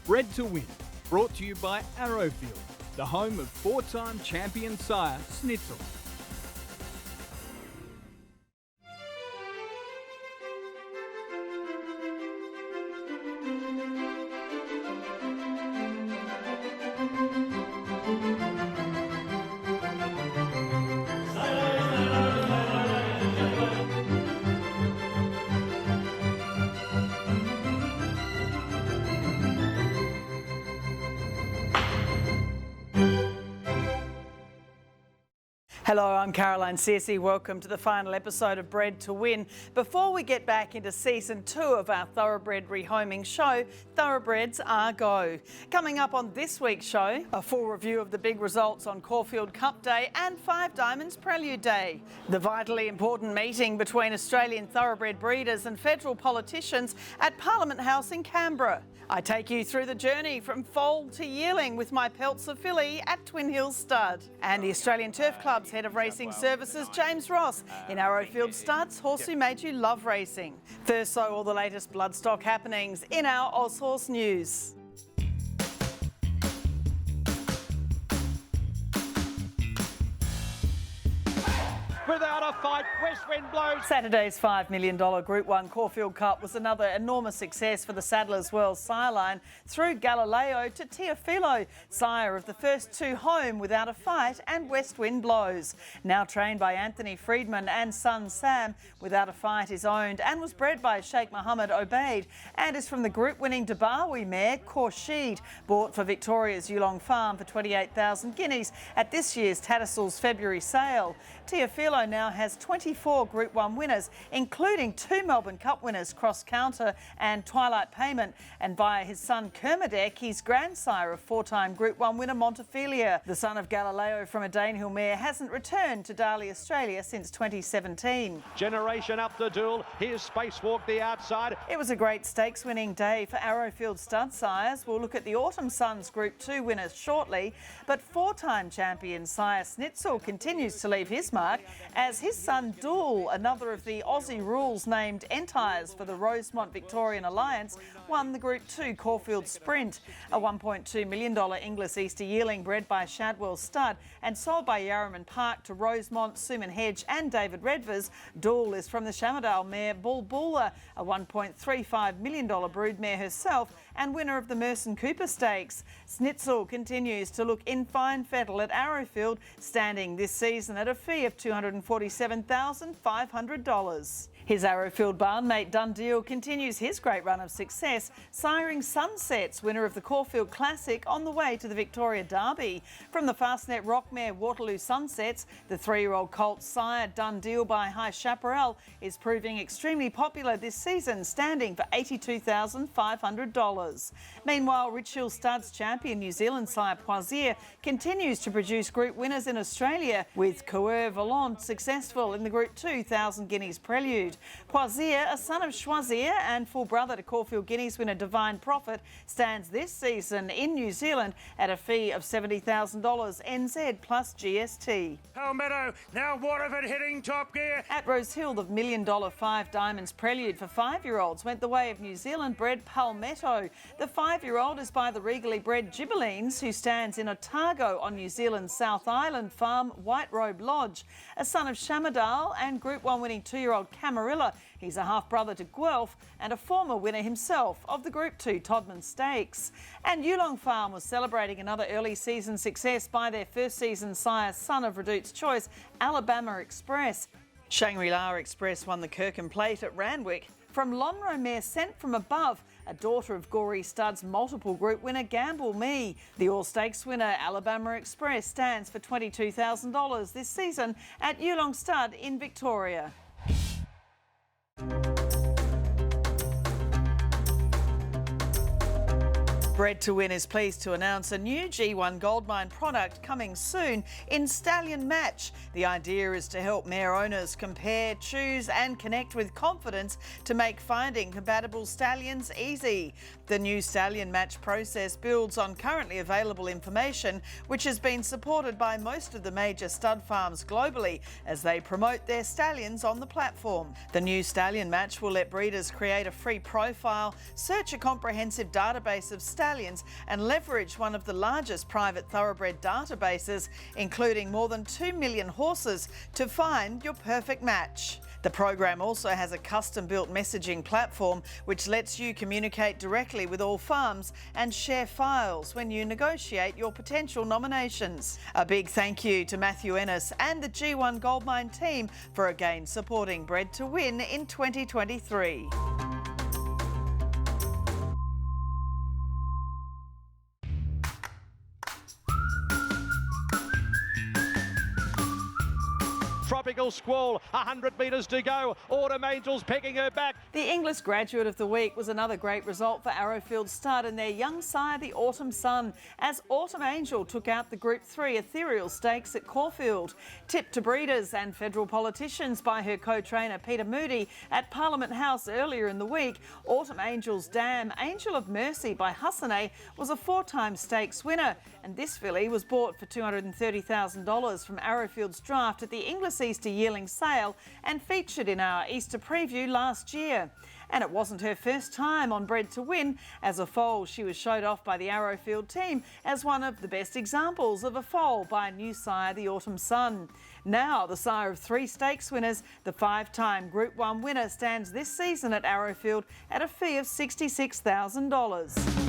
Bred to Win, brought to you by Arrowfield, the home of four-time champion sire Schnitzel. Hello, I'm Caroline Searcy. Welcome to the final episode of Bred to Win. Before we get back into season 2 of our thoroughbred rehoming show, Thoroughbreds Are Go. Coming up on this week's show, a full review of the big results on Caulfield Cup Day and 5 Diamonds Prelude Day. The vitally important meeting between Australian thoroughbred breeders and federal politicians at Parliament House in Canberra. I take you through the journey from foal to yearling with my Peltzer filly at Twin Hills Stud. And the Australian Turf Club's Head of Racing Services, James Ross, in Arrowfield Stud's Horse Who Made You Love Racing. First, so all the latest bloodstock happenings in our Aushorse news. Without a fight, west wind blows. Saturday's $5 million Group 1 Caulfield Cup was another enormous success for the Saddler's World sire line through Galileo to Teofilo, sire of the first 2 home without a fight and west wind blows. Now trained by Anthony Friedman and son Sam, Without a Fight is owned and was bred by Sheikh Mohammed Obeid and is from the group-winning Dabawi mare Khorshid, bought for Victoria's Yulong Farm for 28,000 guineas at this year's Tattersalls February sale. Teofilo now has 24 Group 1 winners, including 2 Melbourne Cup winners, Cross Counter and Twilight Payment, and via his son Kermadec, he's grandsire of 4-time Group 1 winner Montefilia. The son of Galileo from a Danehill mare hasn't returned to Darley, Australia since 2017. Generation up the duel. Here's Spacewalk the outside. It was a great stakes winning day for Arrowfield stud sires. We'll look at the Autumn Suns Group 2 winners shortly, but 4-time champion sire Schnitzel continues to leave his mark as his son Duel, another of the Aussie rules named Entires for the Rosemont Victorian Alliance, won the Group 2 Caulfield Sprint, a $1.2 million Inglis Easter yearling bred by Shadwell Stud and sold by Yarraman Park to Rosemont, Suman Hedge and David Redvers. Duel is from the Shamardale mare Bulbula, a $1.35 million broodmare herself and winner of the Merson Cooper Stakes. Schnitzel continues to look in fine fettle at Arrowfield, standing this season at a fee of $247,500. His Arrowfield barnmate Dundeel continues his great run of success, siring Sunsets, winner of the Caulfield Classic, on the way to the Victoria Derby. From the Fastnet Rockmare Waterloo Sunsets, the 3-year-old colt sire Dundeel by High Chaparral is proving extremely popular this season, standing for $82,500. Meanwhile, Rich Hill Stud's champion New Zealand sire Poisier continues to produce group winners in Australia, with Coeur Volant successful in the Group 2 1,000 Guineas Prelude. Poisier, a son of Choisier and full brother to Caulfield Guineas winner Divine Prophet, stands this season in New Zealand at a fee of $70,000 NZ plus GST. Palmetto, now Waterford hitting top gear. At Rose Hill, the $1 million 5 Diamonds Prelude for 5-year-olds went the way of New Zealand bred Palmetto. The 5-year-old is by the regally bred Gibellines, who stands in Otago on New Zealand's South Island farm White Robe Lodge. A son of Shamardale and Group 1 winning 2-year-old Camarilla. He's a half-brother to Guelph and a former winner himself of the Group 2 Todman Stakes. And Yulong Farm was celebrating another early season success by their first season sire, son of Redout's Choice, Alabama Express. Shangri-La Express won the Kirkham Plate at Randwick from Lonro mare Sent From Above, a daughter of Gory Stud's multiple group winner Gamble Me. The All-Stakes winner Alabama Express stands for $22,000 this season at Yulong Stud in Victoria. Bred to Win is pleased to announce a new G1 Goldmine product coming soon in Stallion Match. The idea is to help mare owners compare, choose and connect with confidence to make finding compatible stallions easy. The new Stallion Match process builds on currently available information, which has been supported by most of the major stud farms globally as they promote their stallions on the platform. The new Stallion Match will let breeders create a free profile, search a comprehensive database of stallions stallions and leverage one of the largest private thoroughbred databases, including more than 2 million horses, to find your perfect match. The program also has a custom-built messaging platform which lets you communicate directly with all farms and share files when you negotiate your potential nominations. A big thank you to Matthew Ennis and the G1 Goldmine team for again supporting Bred to win in 2023. Tropical squall, 100 metres to go. Autumn Angels picking her back. The English Graduate of the Week was another great result for Arrowfield stud and their young sire, the Autumn Sun, as Autumn Angel took out the Group 3 Ethereal Stakes at Caulfield. Tipped to breeders and federal politicians by her co-trainer Peter Moody at Parliament House earlier in the week, Autumn Angel's dam, Angel of Mercy by Hassaneh, was a 4-time stakes winner, and this filly was bought for $230,000 from Arrowfield's draft at the English Easter yearling sale and featured in our Easter preview last year. And it wasn't her first time on Bred to win. As a foal, she was showed off by the Arrowfield team as one of the best examples of a foal by a new sire, the Autumn Sun. Now, the sire of 3 stakes winners, the 5-time Group 1 winner stands this season at Arrowfield at a fee of $66,000.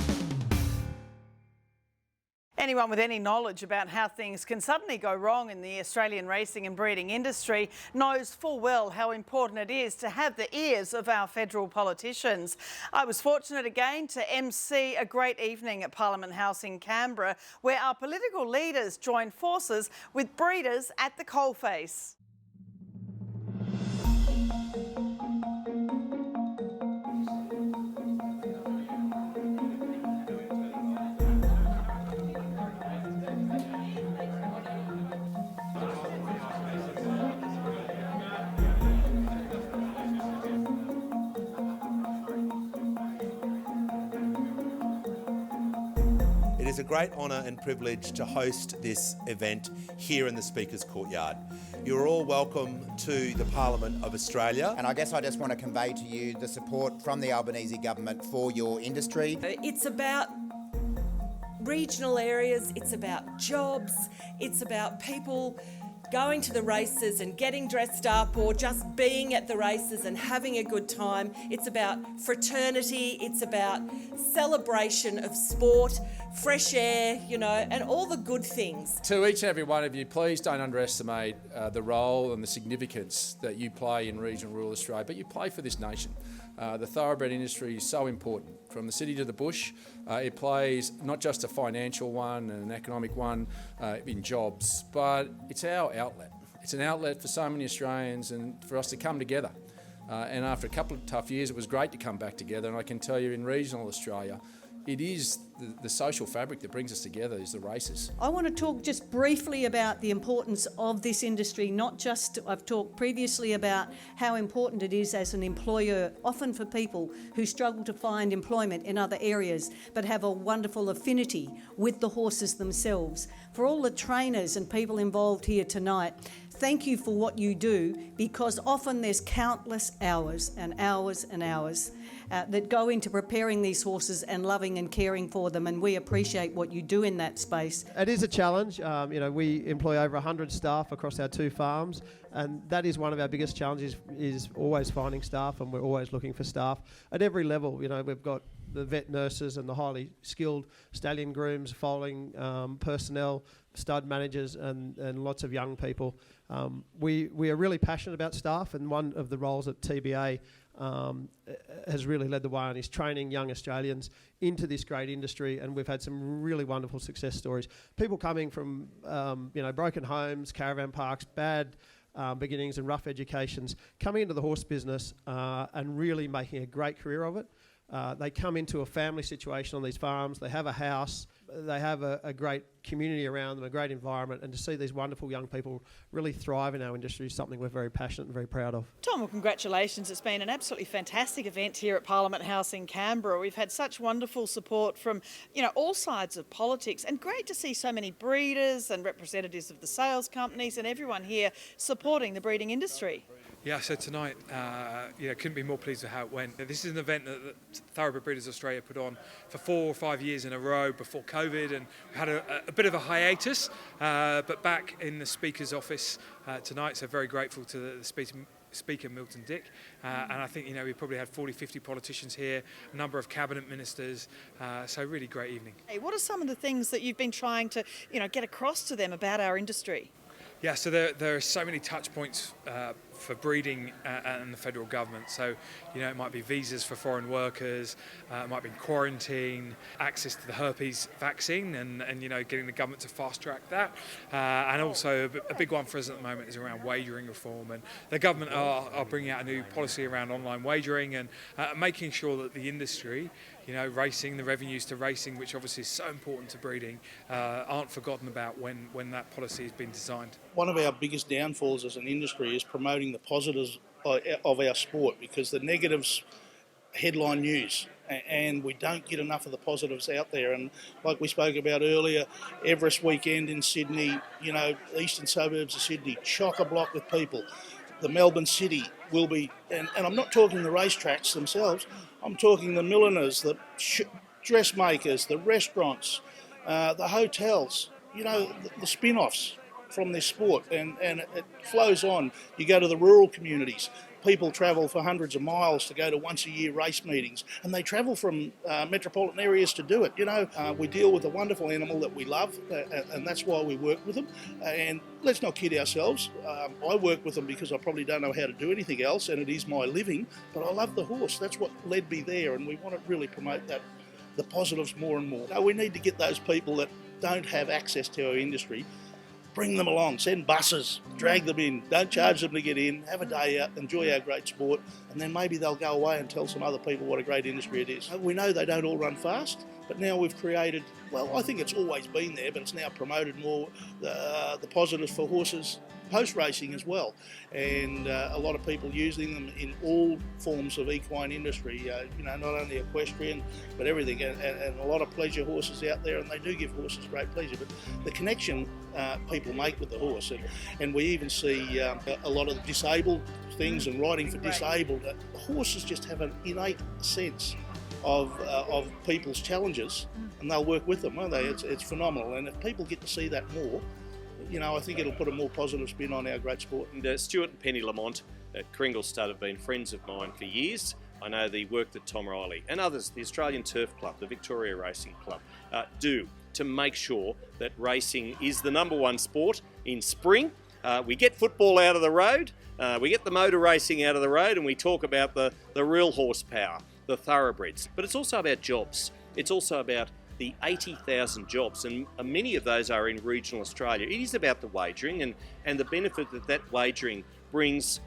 Anyone with any knowledge about how things can suddenly go wrong in the Australian racing and breeding industry knows full well how important it is to have the ears of our federal politicians. I was fortunate again to MC a great evening at Parliament House in Canberra, where our political leaders joined forces with breeders at the coalface. It is a great honour and privilege to host this event here in the Speaker's Courtyard. You're all welcome to the Parliament of Australia. And I guess I just want to convey to you the support from the Albanese government for your industry. It's about regional areas, it's about jobs, it's about people going to the races and getting dressed up or just being at the races and having a good time. It's about fraternity, it's about celebration of sport, fresh air, you know, and all the good things. To each and every one of you, please don't underestimate the role and the significance that you play in regional rural Australia, but you play for this nation. The thoroughbred industry is so important. From the city to the bush, it plays not just a financial one and an economic one in jobs, but it's our outlet. It's an outlet for so many Australians and for us to come together. And after a couple of tough years, it was great to come back together. And I can tell you in regional Australia, it is the social fabric that brings us together is the races. I want to talk just briefly about the importance of this industry, not just, I've talked previously about how important it is as an employer, often for people who struggle to find employment in other areas, but have a wonderful affinity with the horses themselves. For all the trainers and people involved here tonight, thank you for what you do, because often there's countless hours and hours and hours that go into preparing these horses and loving and caring for them, and we appreciate what you do in that space. It is a challenge. We employ over 100 staff across our 2 farms, and that is one of our biggest challenges, is always finding staff, and we're always looking for staff at every level. You know, we've got the vet nurses and the highly skilled stallion grooms, foaling personnel, stud managers, and lots of young people. We are really passionate about staff, and one of the roles at TBA has really led the way on is training young Australians into this great industry, and we've had some really wonderful success stories. People coming from broken homes, caravan parks, bad beginnings and rough educations, coming into the horse business and really making a great career of it. They come into a family situation on these farms, they have a house, they have a great community around them, a great environment, and to see these wonderful young people really thrive in our industry is something we're very passionate and very proud of. Tom, well, congratulations. It's been an absolutely fantastic event here at Parliament House in Canberra. We've had such wonderful support from, all sides of politics, and great to see so many breeders and representatives of the sales companies and everyone here supporting the breeding industry. Yeah, so tonight, couldn't be more pleased with how it went. This is an event that Thoroughbred Breeders Australia put on for 4 or 5 years in a row before COVID, and we had a bit of a hiatus, but back in the Speaker's office tonight, so very grateful to the Speaker Milton Dick, and I think we probably had 40-50 politicians here, a number of cabinet ministers, so really great evening. Hey, what are some of the things that you've been trying to get across to them about our industry? Yeah, so there are so many touch points for breeding and the federal government. So, it might be visas for foreign workers, it might be quarantine, access to the herpes vaccine, and getting the government to fast track that. And also a big one for us at the moment is around wagering reform. And the government are bringing out a new policy around online wagering and making sure that the industry, racing, the revenues to racing, which obviously is so important to breeding, aren't forgotten about when that policy has been designed. One of our biggest downfalls as an industry is promoting the positives of our sport, because the negatives headline news and we don't get enough of the positives out there. And like we spoke about earlier, Everest weekend in Sydney, eastern suburbs of Sydney, chock-a-block with people. The Melbourne City will be, and I'm not talking the racetracks themselves, I'm talking the milliners, the dressmakers, the restaurants, the hotels, the spin-offs from this sport, and it flows on. You go to the rural communities, people travel for hundreds of miles to go to once-a-year race meetings, and they travel from metropolitan areas to do it. We deal with a wonderful animal that we love, and that's why we work with them. And let's not kid ourselves. I work with them because I probably don't know how to do anything else, and it is my living, but I love the horse. That's what led me there, and we want to really promote that, the positives more and more. We need to get those people that don't have access to our industry, bring them along, send buses, drag them in, don't charge them to get in, have a day out, enjoy our great sport, and then maybe they'll go away and tell some other people what a great industry it is. We know they don't all run fast, but now we've created, well, I think it's always been there, but it's now promoted more the positives for horses post-racing as well, and a lot of people using them in all forms of equine industry, not only equestrian but everything, and a lot of pleasure horses out there, and they do give horses great pleasure, but the connection people make with the horse, and we even see a lot of disabled things and riding for disabled. Horses just have an innate sense of people's challenges, and they'll work with them, won't they? It's phenomenal, and if people get to see that more, I think it'll put a more positive spin on our great sport. And Stuart and Penny Lamont at Kringle Stud have been friends of mine for years. I know the work that Tom Riley and others, the Australian Turf Club, the Victoria Racing Club, do to make sure that racing is the #1 sport in spring. We get football out of the road, we get the motor racing out of the road, and we talk about the real horsepower, the thoroughbreds. But it's also about jobs. It's also about the 80,000 jobs, and many of those are in regional Australia. It is about the wagering and the benefit that wagering brings,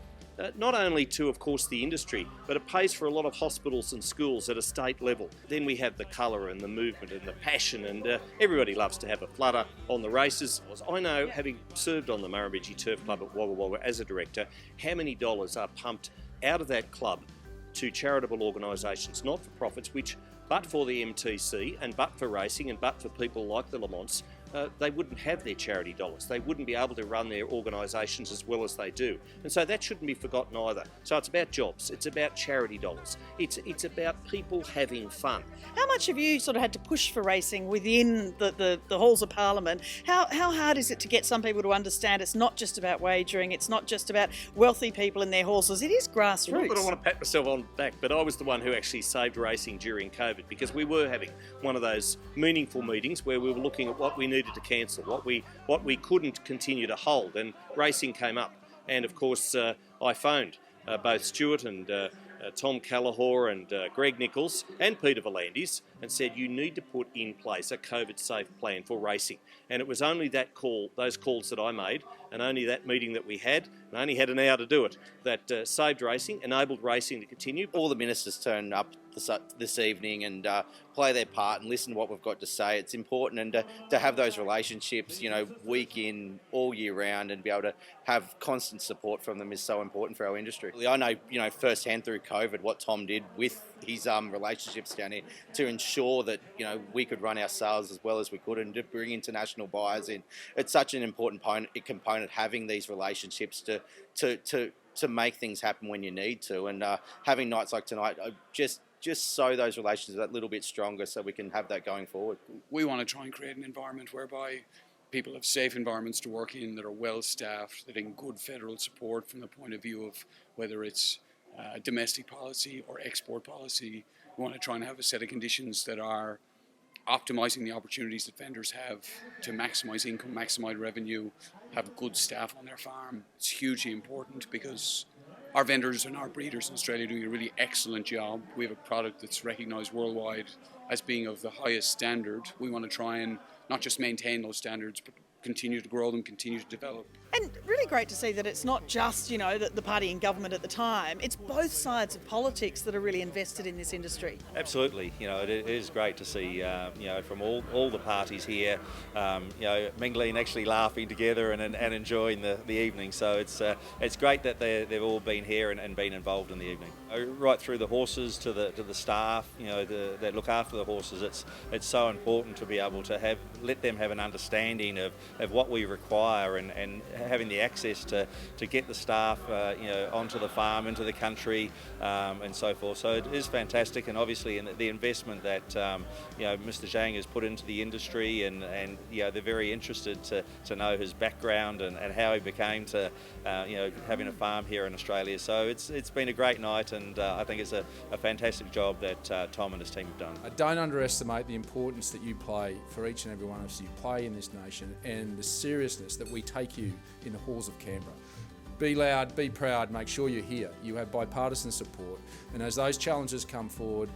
not only to, of course, the industry, but it pays for a lot of hospitals and schools at a state level. Then we have the colour and the movement and the passion, and everybody loves to have a flutter on the races. I know, having served on the Murrumbidgee Turf Club at Wagga Wagga as a director, how many dollars are pumped out of that club to charitable organisations, not-for-profits, which, but for the MTC and but for racing and but for people like the Lamonts, they wouldn't have their charity dollars. They wouldn't be able to run their organisations as well as they do. And so that shouldn't be forgotten either. So it's about jobs, it's about charity dollars, it's about people having fun. How much have you sort of had to push for racing within the halls of Parliament? How hard is it to get some people to understand it's not just about wagering, it's not just about wealthy people and their horses, it is grassroots? Not that I want to pat myself on the back, but I was the one who actually saved racing during COVID, because we were having one of those meaningful meetings where we were looking at what we needed to cancel, what we couldn't continue to hold, and racing came up. And of course I phoned both Stuart and Tom Callahor and Greg Nichols and Peter Volandis and said, you need to put in place a COVID-safe plan for racing. And it was only those calls that I made, and only that meeting that we had, and I only had an hour to do it, that saved racing, enabled racing to continue. All the ministers turn up this evening and play their part and listen to what we've got to say. It's important, and to have those relationships, week in, all year round, and be able to have constant support from them is so important for our industry. I know, firsthand through COVID what Tom did with his relationships down here to ensure that we could run our sales as well as we could and to bring international buyers in. It's such an important component having these relationships to to make things happen when you need to. And having nights like tonight, just sew those relations that little bit stronger so we can have that going forward. We want to try and create an environment whereby people have safe environments to work in, that are well staffed, that are in good federal support from the point of view of whether it's domestic policy or export policy. We want to try and have a set of conditions that are optimising the opportunities that vendors have to maximise income, maximise revenue, have good staff on their farm. It's hugely important because our vendors and our breeders in Australia are doing a really excellent job. We have a product that's recognised worldwide as being of the highest standard. We want to try and not just maintain those standards, but continue to grow them, continue to develop. And really great to see that it's not just, the party in government at the time. It's both sides of politics that are really invested in this industry. Absolutely. It is great to see, from all the parties here, mingling, actually laughing together and enjoying the evening. So it's great that they've all been here and been involved in the evening. Right through the horses to the staff, that look after the horses. It's so important to be able to let them have an understanding of what we require and having the access to get the staff onto the farm, into the country, and so forth. So it is fantastic, and obviously the investment that Mr. Zhang has put into the industry, and they're very interested to know his background and how he became to having a farm here in Australia. So it's been a great night, and I think it's a fantastic job that Tom and his team have done. I don't underestimate the importance that you play for each and every one of us. You play in this nation, and the seriousness that we take you in the halls of Canberra. Be loud, be proud, make sure you're here. You have bipartisan support, and as those challenges come forward,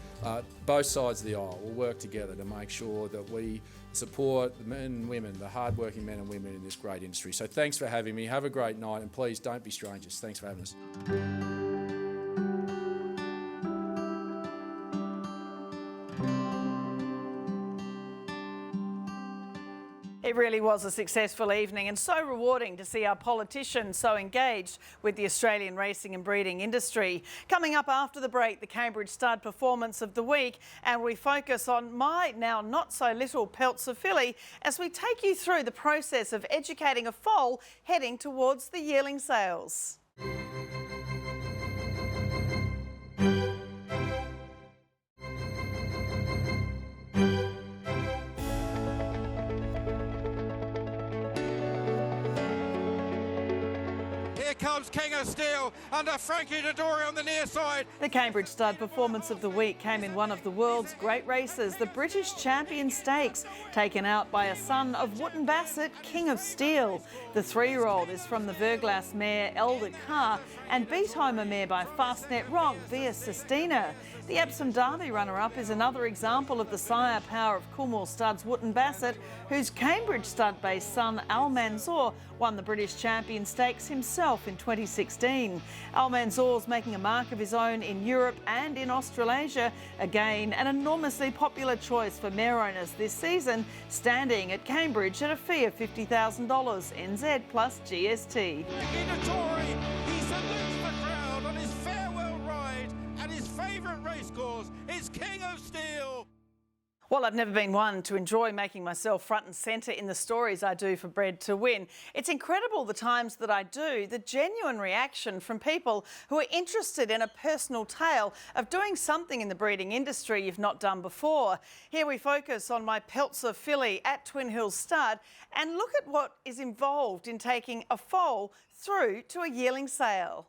both sides of the aisle will work together to make sure that we support the men and women, the hard-working men and women in this great industry. So thanks for having me. Have a great night, and please don't be strangers. Thanks for having us. It really was a successful evening, and so rewarding to see our politicians so engaged with the Australian racing and breeding industry. Coming up after the break, the Cambridge Stud Performance of the Week, and we focus on my now not so little Peltzer filly as we take you through the process of educating a foal heading towards the yearling sales. Comes King of Steel under Frankie Dodori on the near side. The Cambridge Stud Performance of the Week came in one of the world's great races, the British Champion Stakes, taken out by a son of Wootton Bassett, King of Steel. The 3-year-old is from the Verglass mare Elder Carr and beat home a mare by Fastnet Rock via Sistina. The Epsom Derby runner-up is another example of the sire power of Coolmore Stud's Wootton Bassett, whose Cambridge stud-based son Al Manzoor won the British Champion Stakes himself in 2016. Al Manzoor's making a mark of his own in Europe and in Australasia. Again, an enormously popular choice for mare owners this season, standing at Cambridge at a fee of $50,000 NZ plus GST. He salutes the crowd on his farewell ride, and his favourite racecourse is King of Steel. Well, I've never been one to enjoy making myself front and centre in the stories I do for Bred to Win. It's incredible the times that I do, the genuine reaction from people who are interested in a personal tale of doing something in the breeding industry you've not done before. Here we focus on my Peltzer filly at Twin Hills Stud and look at what is involved in taking a foal through to a yearling sale.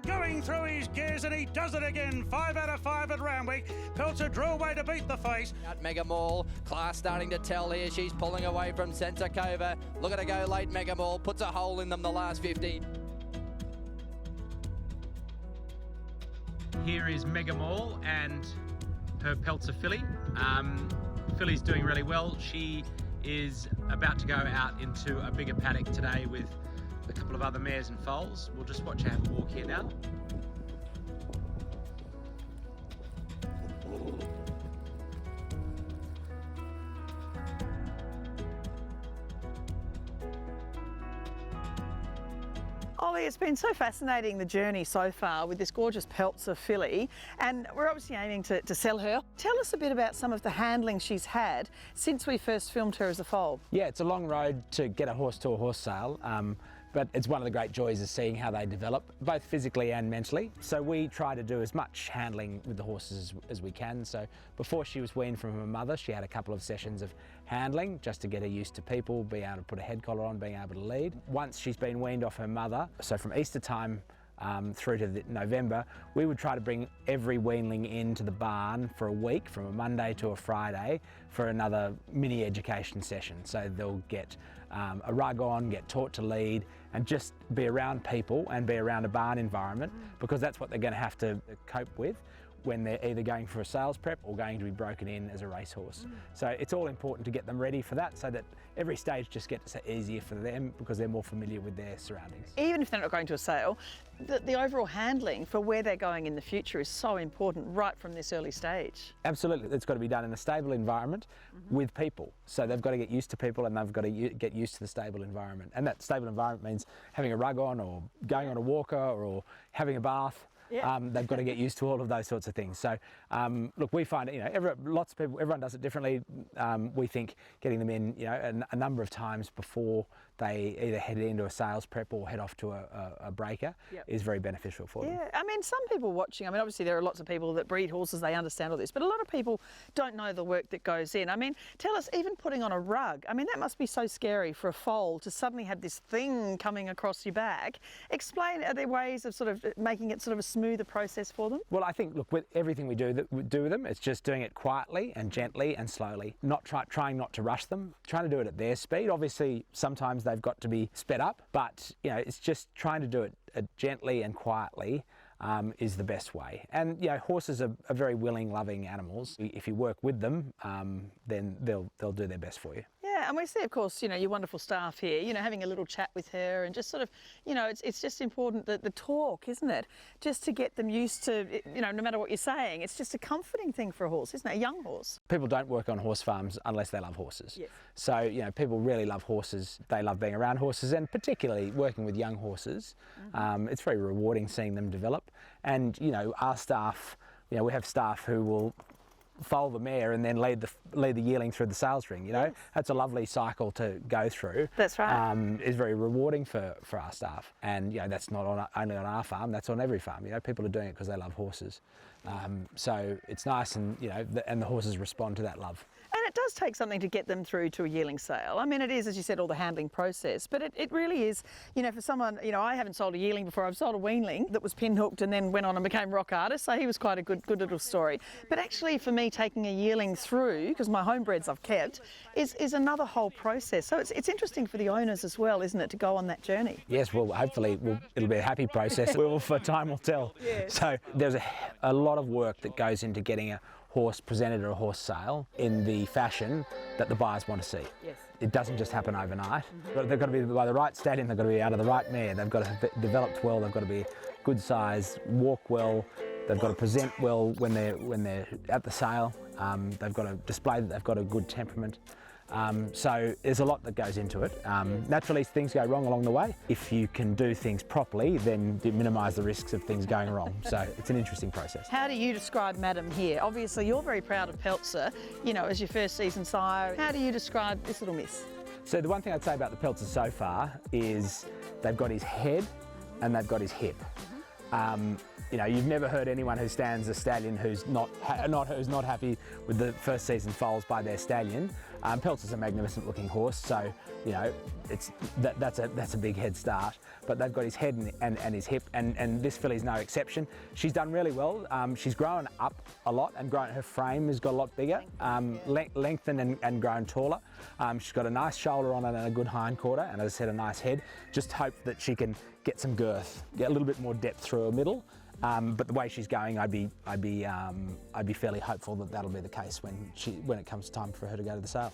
Going through his gears, and he does it again. 5 out of 5 at Randwick. Peltzer drew away to beat the face. At Mega Mall, class starting to tell here. She's pulling away from Centre Cova. Look at her go late. Mega Mall puts a hole in them the last 50. Here is Mega Mall and her Peltzer filly. Filly's doing really well. She is about to go out into a bigger paddock today with a couple of other mares and foals. We'll just watch her have a walk here now. Olly, it's been so fascinating, the journey so far with this gorgeous Peltzer filly, and we're obviously aiming to sell her. Tell us a bit about some of the handling she's had since we first filmed her as a foal. Yeah, it's a long road to get a horse to a horse sale. But it's one of the great joys of seeing how they develop, both physically and mentally. So we try to do as much handling with the horses as we can. So before she was weaned from her mother, she had a couple of sessions of handling just to get her used to people, being able to put a head collar on, being able to lead. Once she's been weaned off her mother, so from Easter time through to November, we would try to bring every weanling into the barn for a week, from a Monday to a Friday, for another mini education session. So they'll get a rug on, get taught to lead, and just be around people and be around a barn environment, because that's what they're going to have to cope with when they're either going for a sales prep or going to be broken in as a racehorse. So it's all important to get them ready for that, so that every stage just gets easier for them because they're more familiar with their surroundings. Even if they're not going to a sale, the overall handling for where they're going in the future is so important right from this early stage. Absolutely, it's got to be done in a stable environment with people. So they've got to get used to people, and they've got to get used to the stable environment. And that stable environment means having a rug on, or going on a walker, or having a bath. Yeah. They've got to get used to all of those sorts of things. So, look, we find, lots of people, everyone does it differently. We think getting them in, a number of times before they either head into a sales prep or head off to a breaker is very beneficial for them. Yeah, I mean, some people watching, obviously there are lots of people that breed horses, they understand all this, but a lot of people don't know the work that goes in. I mean, tell us, even putting on a rug, that must be so scary for a foal to suddenly have this thing coming across your back. Explain, are there ways of sort of making it sort of a smoother process for them? Well, I think, look, with everything we do with them, it's just doing it quietly and gently and slowly, not trying not to rush them, trying to do it at their speed. Obviously, sometimes they've got to be sped up, but it's just trying to do it gently and quietly is the best way. And horses are very willing, loving animals. If you work with them, then they'll do their best for you. Yeah, and we see, of course, your wonderful staff here, having a little chat with her, and just sort of, it's just important that the talk, isn't it? Just to get them used to, no matter what you're saying, it's just a comforting thing for a horse, isn't it? A young horse. People don't work on horse farms unless they love horses. Yes. So, people really love horses. They love being around horses, and particularly working with young horses. It's very rewarding seeing them develop. And, our staff, we have staff who will foal the mare and then lead the yearling through the sales ring. Yes. That's a lovely cycle to go through. That's right. Is very rewarding for our staff, and that's not only on our farm, that's on every farm. People are doing it because they love horses. So it's nice, and and the horses respond to that love. And it does take something to get them through to a yearling sale. It is, as you said, all the handling process, but it really is, for someone, I haven't sold a yearling before. I've sold a weanling that was pinhooked and then went on and became rock artist, so he was quite a good little story. But actually, for me, taking a yearling through, because my homebreds I've kept, is another whole process. So it's interesting for the owners as well, isn't it, to go on that journey? Yes, well, hopefully it'll be a happy process. Time will tell. Yes. So there's a lot of work that goes into getting a horse presented at a horse sale in the fashion that the buyers want to see. Yes. It doesn't just happen overnight. They've got to be by the right stallion, they've got to be out of the right mare, they've got to have developed well, they've got to be good size, walk well, they've got to present well when they're at the sale, they've got to display that they've got a good temperament. So there's a lot that goes into it. Naturally, things go wrong along the way. If you can do things properly, then you minimise the risks of things going wrong. So it's an interesting process. How do you describe Madam here? Obviously, you're very proud of Peltzer, as your first season sire. How do you describe this little miss? So the one thing I'd say about the Peltzer so far is they've got his head and they've got his hip. You've never heard anyone who stands a stallion who's not happy with the first season foals by their stallion. Peltzer's a magnificent looking horse, so that's a big head start. But they've got his head and his hip, and this filly's no exception. She's done really well. She's grown up a lot, and her frame has got a lot bigger, lengthened and grown taller. She's got a nice shoulder on it and a good hind quarter, and as I said, a nice head. Just hope that she can get some girth, get a little bit more depth through her middle. But the way she's going, I'd be fairly hopeful that that'll be the case when it comes time for her to go to the sale.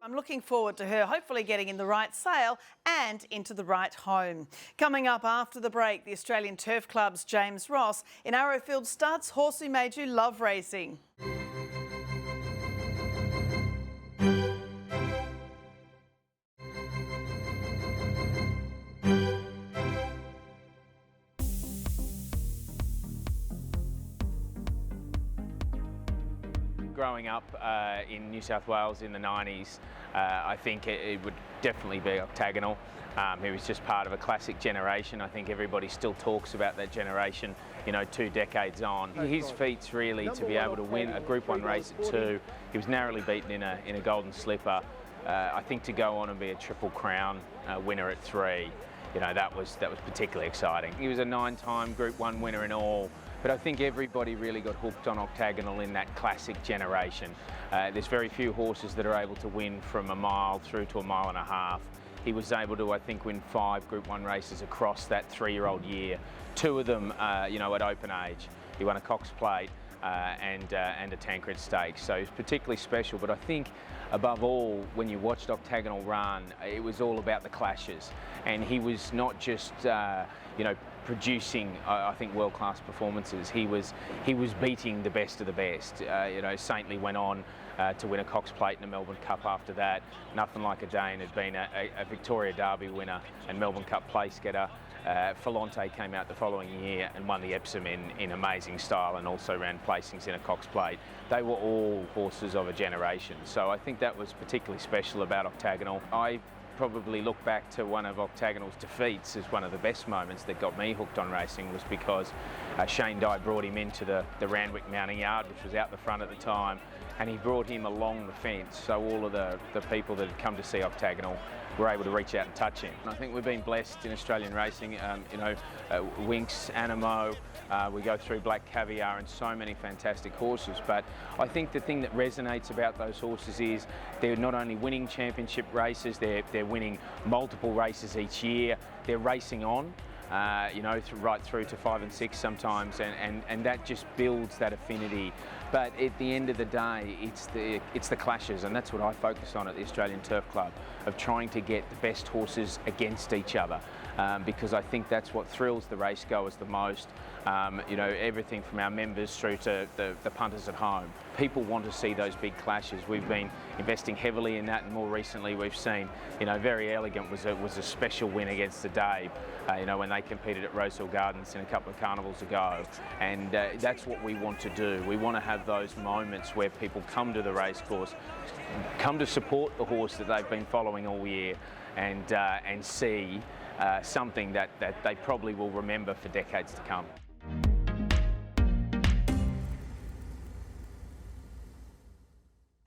I'm looking forward to her hopefully getting in the right sale and into the right home. Coming up after the break, the Australian Turf Club's James Ross in Arrowfield Studs, horse who made you love racing. growing up in New South Wales in the 90s, I think it would definitely be Octagonal. He was just part of a classic generation. I think everybody still talks about that generation, you know, 2 decades on. His feats really to be able to win a Group 1 race at 2. He was narrowly beaten in a Golden Slipper. I think to go on and be a Triple Crown winner at 3, you know, that was particularly exciting. He was a 9-time Group 1 winner in all. But I think everybody really got hooked on Octagonal in that classic generation. There's very few horses that are able to win from a mile through to a mile and a half. He was able to, I think, win 5 Group 1 races across that 3-year-old year. 2 of them, you know, at open age. He won a Cox Plate and a Tancred Stakes. So he was particularly special. But I think, above all, when you watched Octagonal run, it was all about the clashes. And he was not just, you know, producing, I think, world-class performances. He was beating the best of the best. You know, Saintly went on to win a Cox Plate and a Melbourne Cup after that. Nothing Like a Dane had been a Victoria Derby winner and Melbourne Cup place getter. Falante came out the following year and won the Epsom in amazing style and also ran placings in a Cox Plate. They were all horses of a generation. So I think that was particularly special about Octagonal. I probably look back to one of Octagonal's defeats as one of the best moments that got me hooked on racing, was because Shane Dye brought him into the Randwick Mounting Yard, which was out the front at the time, and he brought him along the fence, so all of the people that had come to see Octagonal were able to reach out and touch him. And I think we've been blessed in Australian racing, you know, Winx, Animo, we go through Black Caviar and so many fantastic horses, but I think the thing that resonates about those horses is they're not only winning championship races, they're winning multiple races each year, they're racing on. You know, right through to 5 and 6 sometimes, and that just builds that affinity. But at the end of the day, it's the clashes, and that's what I focus on at the Australian Turf Club, of trying to get the best horses against each other, because I think that's what thrills the race goers the most. You know, everything from our members through to the punters at home. People want to see those big clashes. We've been investing heavily in that, and more recently we've seen, you know, Very Elegant was a special win against the Dave, you know, when they competed at Rosehill Gardens in a couple of carnivals ago. And that's what we want to do. We want to have those moments where people come to the racecourse, come to support the horse that they've been following all year, and see something that they probably will remember for decades to come.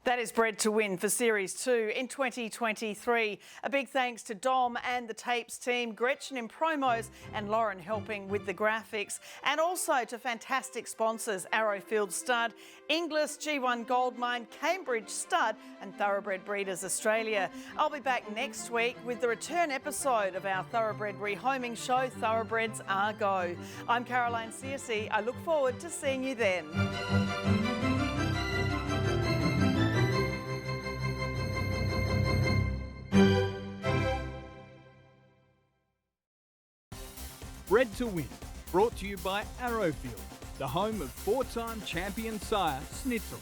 That is Bred to Win for Series 2 in 2023. A big thanks to Dom and the Tapes team, Gretchen in promos and Lauren helping with the graphics. And also to fantastic sponsors, Arrowfield Stud, Inglis, G1 Goldmine, Cambridge Stud and Thoroughbred Breeders Australia. I'll be back next week with the return episode of our Thoroughbred rehoming show, Thoroughbreds Are Go. I'm Caroline Searcy. I look forward to seeing you then. Bred to Win, brought to you by Arrowfield, the home of 4-time champion sire Snitzel.